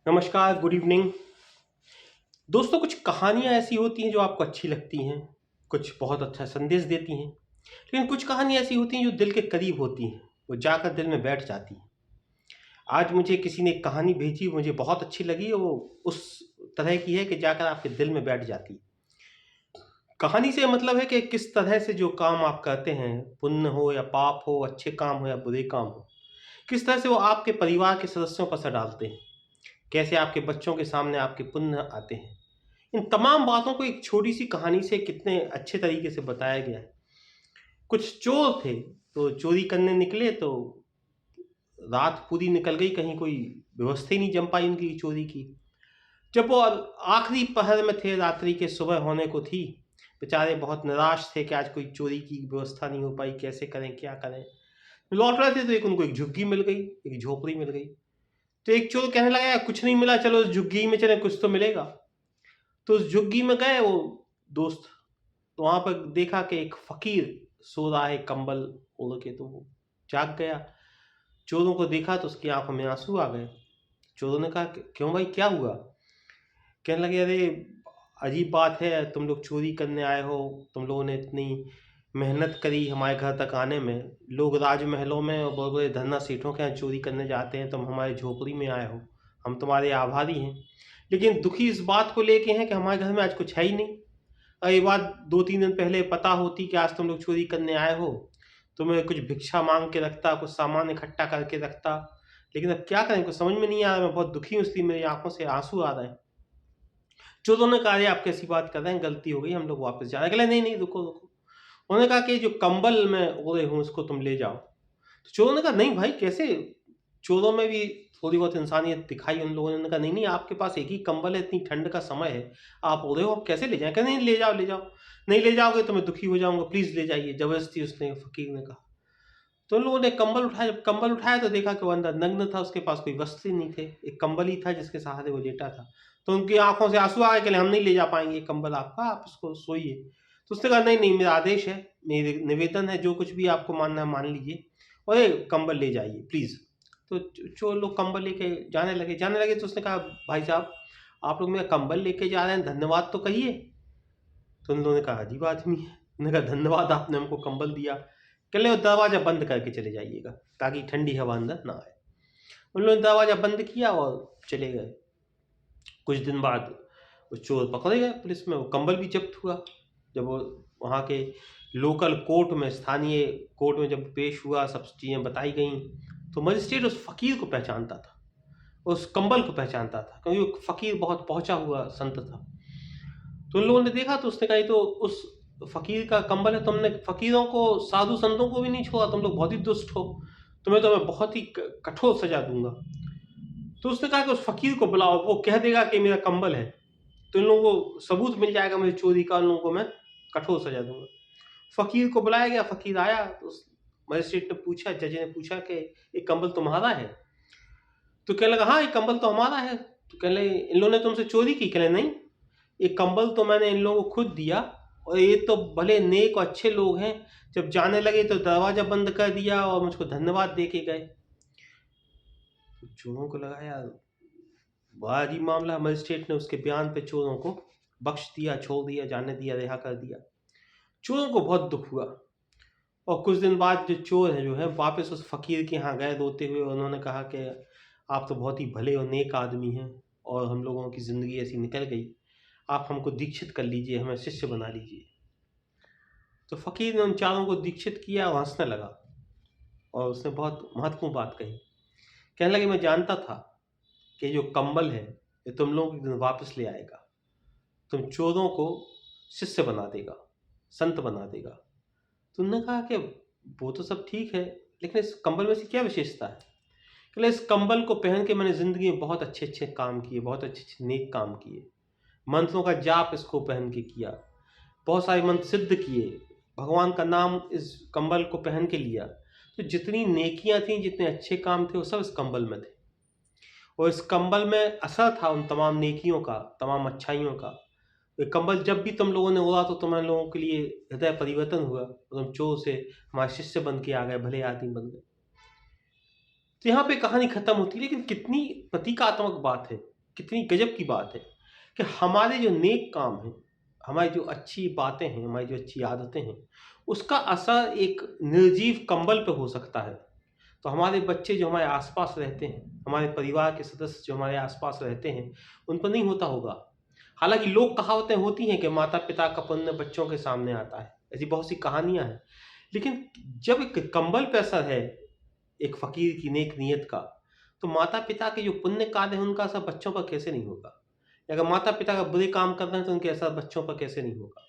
नमस्कार, good evening. दोस्तों, कुछ कहानियाँ ऐसी होती हैं जो आपको अच्छी लगती हैं, कुछ बहुत अच्छा संदेश देती हैं, लेकिन कुछ कहानियाँ ऐसी होती हैं जो दिल के करीब होती हैं, वो जाकर दिल में बैठ जाती हैं। आज मुझे किसी ने एक कहानी भेजी, मुझे बहुत अच्छी लगी, वो उस तरह की है कि जाकर आपके दिल में बैठ जाती है। कहानी से मतलब है कि किस तरह से जो काम आप करते हैं, पुण्य हो या पाप हो, अच्छे काम हो या बुरे काम हो, किस तरह से वो आपके परिवार के सदस्यों पर असर डालते हैं, कैसे आपके बच्चों के सामने आपके पुण्य आते हैं। इन तमाम बातों को एक छोटी-सी कहानी से कितने अच्छे तरीके से बताया गया है। कुछ चोर थे, तो चोरी करने निकले तो रात पूरी निकल गई, कहीं कोई व्यवस्था ही नहीं जम पाई उनकी चोरी की। जब वो आखिरी पहर में थे, रात्रि के सुबह होने को थी, बेचारे बहुत निराश थे कि आज कोई चोरी की व्यवस्था नहीं हो पाई, कैसे करें, क्या करें? लौट रहे थे तो एक उनको एक झुग्गी मिल गई, एक झोपड़ी मिल गई। तो एक चोर कहने लगा, "यार कुछ नहीं मिला, चलो उस झुग्गी में चलें, कुछ तो मिलेगा।" तो उस झुग्गी में गए वो दोस्त, तो वहाँ पर देखा कि एक फ़कीर सो रहा है कंबल ओढ़ के, तो वो जाग गया। चोरों को देखा तो उसकी आँखों में आँसू आ गए। चोरों ने कहा कि क्यों भाई, क्या हुआ? कहने लगे, अरे अजीब बात है, तुम लोग चोरी करने आए हो, तुम लोगों ने इतनी मेहनत करी हमारे घर तक आने में, लोग राजमहलों में और बड़े-बड़े धन्ना सेठों के यहाँ चोरी करने जाते हैं, तुम हमारी झोपड़ी में आए हो, हम तुम्हारे आभारी हैं। लेकिन दुखी इस बात को लेके हैं कि हमारे घर में आज कुछ है ही नहीं। ये बात 2-3 दिन पहले पता होती कि आज तुम लोग चोरी करने आए हो, तो मैं कुछ भिक्षा माँग के रखता, कुछ सामान इकट्ठा करके रखता। लेकिन अब क्या करें, कुछ समझ में नहीं आ रहा, मैं बहुत दुखी हूँ, इसलिए मेरी आँखों से आँसू आ रहे हैं। चोरों ने कहा, "अरे! आप कैसी बात कर रहे हैं, गलती हो गई, हम लोग वापस जा रहे हैं।" कहले, "नहीं, नहीं, रुको, रुको।" उन्होंने कहा कि जो कंबल मैं ओढ़े हूँ, इसको तुम ले जाओ। तो चोरों ने कहा, "नहीं भाई, कैसे?" चोरों में भी थोड़ी बहुत इंसानियत दिखाई उन लोगों ने। उन्होंने कहा, "नहीं, नहीं, आपके पास एक ही कंबल है, इतनी ठंड का समय है, आप ओढ़े हो, आप कैसे ले जाएँ?" कहा, "नहीं, ले जाओ, ले जाओ। नहीं ले जाओगे तो मैं दुखी हो जाऊँगा, प्लीज़ ले जाइए।" ज़बरदस्ती उसने फ़कीर ने कहा। तो उन लोगों ने कंबल उठाया, जब कंबल उठाया तो देखा कि वो अंदर नग्न था, उसके पास कोई वस्त्र ही नहीं थे, एक कंबल ही था जिसके सहारे वो लेटा था। तो उनकी आँखों से आँसू आ गए, कहले, "हम नहीं ले जा पाएँगे ये कंबल आपका, आप इसको सोइए।" तो उसने कहा, "नहीं, नहीं, मेरा आदेश है, मेरे निवेदन है, जो कुछ भी आपको मानना है मान लीजिए और ये कंबल ले जाइए प्लीज़।" तो चोर लोग कंबल लेके जाने लगे तो उसने कहा, "भाई साहब, आप लोग मेरा कंबल लेके जा रहे हैं, धन्यवाद तो कहिए।" तो उन लोगों ने कहा, अजीब आदमी है। उन्होंने कहा, धन्यवाद, आपने हमको कंबल दिया। कह ले दरवाज़ा बंद करके चले जाइएगा, ताकि ठंडी हवा अंदर ना आए। उन लोगों ने दरवाज़ा बंद किया और चले गए। कुछ दिन बाद वो चोर पकड़े गए पुलिस में, वो कंबल भी ज़ब्त हुआ। जब वो वहाँ के लोकल कोर्ट में, स्थानीय कोर्ट में जब पेश हुआ, सब चीज़ें बताई गईं, तो मजिस्ट्रेट उस फ़कीर को पहचानता था, उस कंबल को पहचानता था, क्योंकि वो फ़कीर बहुत पहुँचा हुआ संत था। तो उन लोगों ने देखा तो उसने कहा, ये तो उस फ़कीर का कंबल है, तुमने फ़कीरों को, साधु संतों को भी नहीं छोड़ा, तुम लोग बहुत ही दुष्ट हो, तुम्हें बहुत ही कठोर सज़ा दूँगा। तो उसने कहा कि उस फ़कीर को बुलाओ, वो कह देगा कि मेरा कंबल है, तो इन लोगों को सबूत मिल जाएगा मेरी चोरी का, उन लोगों को मैं कठोर सज़ा दूँगा। फ़कीर को बुलाया गया, फ़कीर आया, तो उस मजिस्ट्रेट ने पूछा, जज ने पूछा कि ये कंबल तुम्हारा है? तो कहने लगा, हाँ, ये कंबल तो हमारा है। तो कह रहे, इन लोगों ने तुमसे चोरी की? कह रहे, नहीं, ये कंबल तो मैंने इन लोगों को खुद दिया, और ये तो भले नेक और अच्छे लोग हैं, जब जाने लगे तो दरवाज़ा बंद कर दिया और मुझको धन्यवाद दे के गए। तो चोरों को लगा, यार बड़ा अजीब मामला। मजिस्ट्रेट ने उसके बयान पे चोरों को बख्श दिया, छोड़ दिया, जाने दिया, रिहा कर दिया। चोरों को बहुत दुख हुआ, और कुछ दिन बाद जो चोर है जो है वापस उस फ़कीर के यहाँ गए रोते हुए। उन्होंने कहा कि आप तो बहुत ही भले और नेक आदमी हैं, और हम लोगों की ज़िंदगी ऐसी निकल गई, आप हमको दीक्षित कर लीजिए, हमें शिष्य बना लीजिए। तो फ़कीर ने उन चारों को दीक्षित किया और हँसने लगा, और उसने बहुत महत्वपूर्ण बात कही। कहने लगे, मैं जानता था कि जो कंबल है ये तुम लोगों को एक दिन वापस ले आएगा, तुम चोरों को शिष्य बना देगा, संत बना देगा। तो उन्होंने कहा कि वो तो सब ठीक है, लेकिन इस कंबल में से क्या विशेषता है? कहले, इस कंबल को पहन के मैंने ज़िंदगी में बहुत अच्छे-अच्छे काम किए, बहुत अच्छे-अच्छे नेक काम किए। मंत्रों का जाप इसको पहन के किया, बहुत सारे मंत्र सिद्ध किए, भगवान का नाम इस कंबल को पहन के लिया। तो जितनी नेकियां थीं, जितने अच्छे काम थे, वो सब इस कंबल में थे, और इस कंबल में असर था उन तमाम नेकियों का, तमाम अच्छाइयों का। ये कंबल जब भी तुम लोगों ने ओढ़ा तो तुम्हारे लोगों के लिए हृदय परिवर्तन हुआ, और तुम चोर से हमारे शिष्य बन के आ गए, भले आदमी बन गए। तो यहाँ पे कहानी खत्म होती है, लेकिन कितनी प्रतीकात्मक बात है। कितनी गजब की बात है कि हमारे जो नेक काम हैं, हमारी जो अच्छी बातें हैं, हमारी जो अच्छी आदतें हैं, उसका असर एक निर्जीव कंबल पे हो सकता है। तो हमारे बच्चे जो हमारे आस-पास रहते हैं, हमारे परिवार के सदस्य जो हमारे आस-पास रहते हैं, उन पर नहीं होता होगा। हालाँकि लोक कहावतें होती हैं कि माता-पिता का पुण्य बच्चों के सामने आता है। ऐसी बहुत सी कहानियाँ हैं। लेकिन जब एक कंबल पे असर है, एक फ़कीर की नेक नीयत का, तो माता-पिता के जो पुण्य कार्य हैं, उनका असर बच्चों पर कैसे नहीं होगा? अगर माता-पिता का बुरे काम कर रहे हैं, तो उनके असर बच्चों पर कैसे नहीं होगा?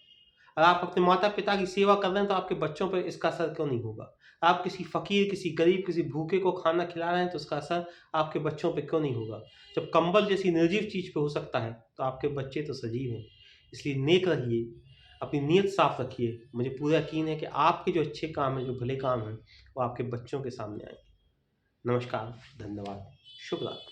और आप अपने माता-पिता की सेवा कर रहे हैं, तो आपके बच्चों पे इसका असर क्यों नहीं होगा? आप किसी फ़कीर, किसी गरीब, किसी भूखे को खाना खिला रहे हैं, तो उसका असर आपके बच्चों पे क्यों नहीं होगा? जब कंबल जैसी निर्जीव चीज़ पे हो सकता है, तो आपके बच्चे तो सजीव हैं। इसलिए नेक रहिए, अपनी नीयत साफ़ रखिए। मुझे पूरा यकीन है कि आपके जो अच्छे काम हैं, जो भले काम हैं, वो आपके बच्चों के सामने आएँगे। नमस्कार, धन्यवाद, शुभ रात्रि।